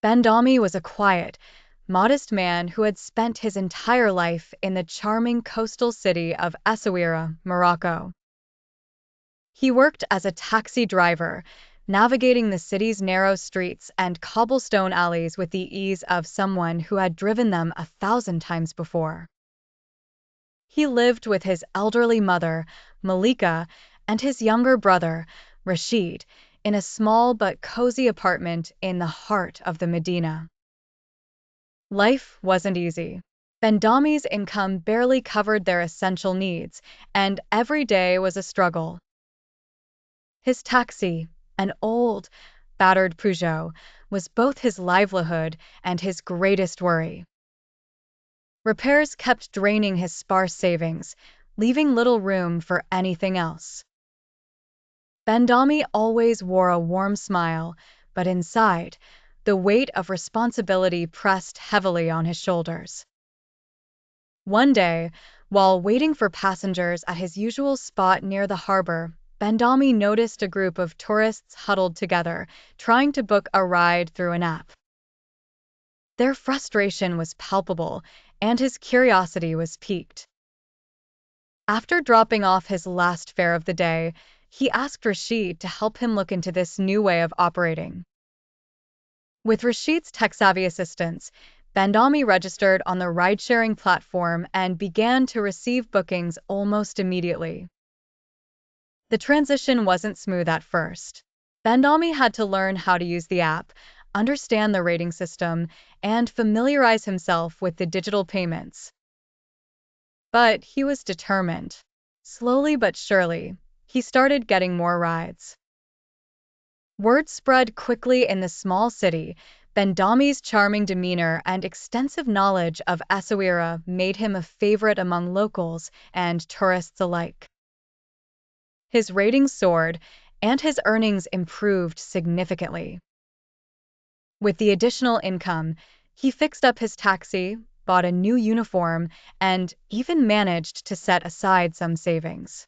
Bendami was a quiet, modest man who had spent his entire life in the charming coastal city of Essaouira, Morocco. He worked as a taxi driver, navigating the city's narrow streets and cobblestone alleys with the ease of someone who had driven them 1,000 times before. He lived with his elderly mother, Malika, and his younger brother, Rashid, in a small but cozy apartment in the heart of the Medina. Life wasn't easy. Bendami's income barely covered their essential needs, and every day was a struggle. His taxi, an old, battered Peugeot, was both his livelihood and his greatest worry. Repairs kept draining his sparse savings, leaving little room for anything else. Bendami always wore a warm smile, but inside, the weight of responsibility pressed heavily on his shoulders. One day, while waiting for passengers at his usual spot near the harbor, Bendami noticed a group of tourists huddled together, trying to book a ride through an app. Their frustration was palpable, and his curiosity was piqued. After dropping off his last fare of the day, he asked Rashid to help him look into this new way of operating. With Rashid's tech-savvy assistance, Bendami registered on the ride-sharing platform and began to receive bookings almost immediately. The transition wasn't smooth at first. Bendami had to learn how to use the app, understand the rating system, and familiarize himself with the digital payments. But he was determined. Slowly but surely, he started getting more rides. Word spread quickly in the small city. Bendami's charming demeanor and extensive knowledge of Essaouira made him a favorite among locals and tourists alike. His ratings soared, and his earnings improved significantly. With the additional income, he fixed up his taxi, bought a new uniform, and even managed to set aside some savings.